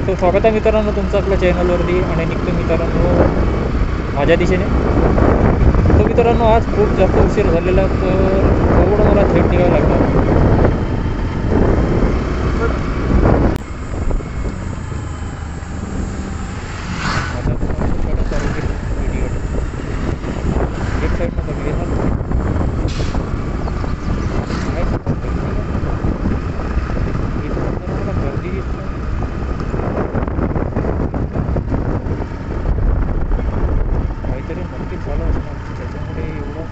तो स्वागत आहे मित्रांनो तुमचं आपल्या चॅनलवरती आणि निघतो मित्रांनो माझ्या दिशेने. तो मित्रांनो आज खूप जास्त उशीर झालेला तर थोडं मला थेट निघावं लागलं. एक साईडनं बघले ना मला गर्दी दिसते. काहीतरी नक्कीच झालं असणार त्याच्यामुळे एवढं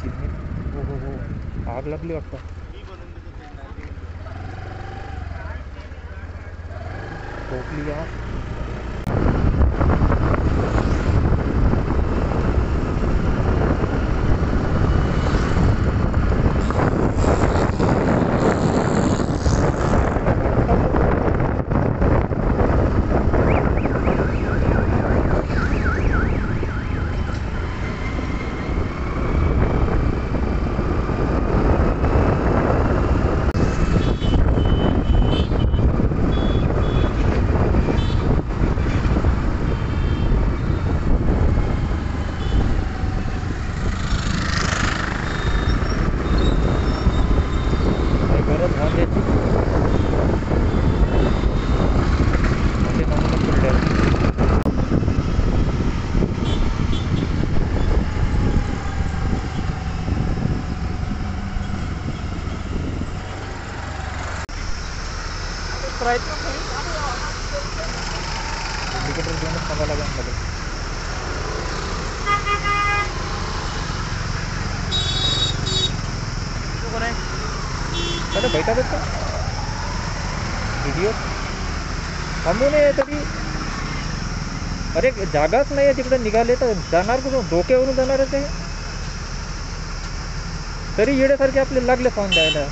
चिमणी. हो आग लागली वाटतं. टोपली या गरज वांद्याची असे नमुने पडले आहेत. इंडिकेटर घेऊनच थांबायला लागेल मला. कोण आहे अरे बैठा का व्हिडिओ थांबू नये तरी. अरे जागाच नाही आहे तिकडे. निघाले तर जाणार कुठून? डोक्यावरून जाणार आहे ते. तरी येण्यासारखे आपले लागले फोन द्यायला.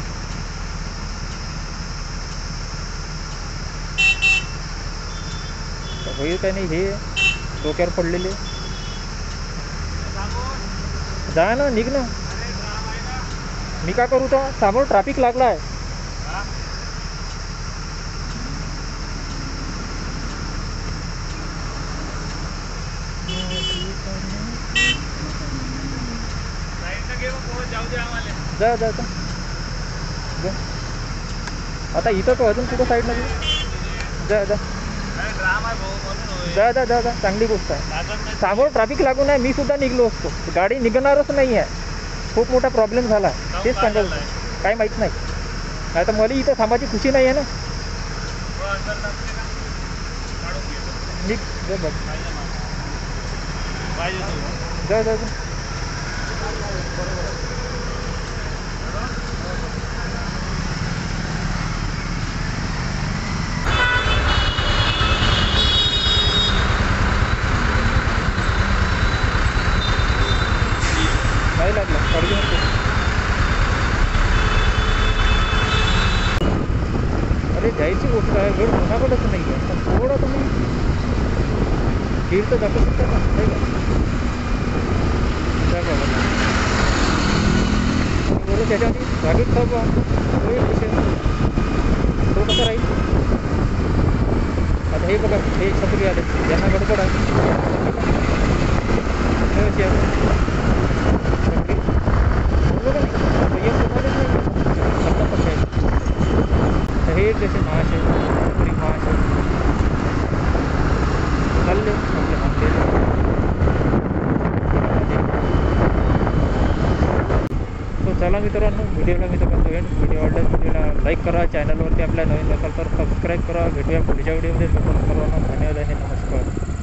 होईल काय नाही हे डोक्यावर पडलेले. जा ना निघ ना. मी का करू तर समोर ट्रॅफिक लागला आहे. जा जा जा आता इथं का अजून कुठं साईड नाही. जा जा जा जा जा जा चांगली गोष्ट आहे. समोर ट्रॅफिक लागून आहे. मी सुद्धा निघलो असतो. गाडी निघणारच नाही आहे. खूप मोठा प्रॉब्लेम झाला. तेच सांगत होतो. काय माहीत नाही. नाही तर मला इथं थांबायची खुशी नाही आहे ना. निघ जा बघ जा जा जा. नाही लागला काळजी नको. अरे जायची गोष्ट आहे. वेळ कोणाकडेच नाही आहे. पण थोडं तुम्ही धीर तर दाखवू शकता ना नाही का. बोलू त्याच्यामध्ये गाडीत थांबा. तो एक विषय तो कसा राहील. आता हे बघा हे छत्री आले यांना गडबड आहे. हे जसे माश आहे छत्री माश आहे चालले आपले हांगले. तो चला मित्रांनो व्हिडिओला मी तर करतो एंड. व्हिडिओ आवडल्यास व्हिडिओला लाईक करा. चॅनलवरती आपल्या नवीन असाल तर सबस्क्राईब करा. भेटूया पुढच्या व्हिडिओमध्ये. सर्वांना धन्यवाद आणि नमस्कार.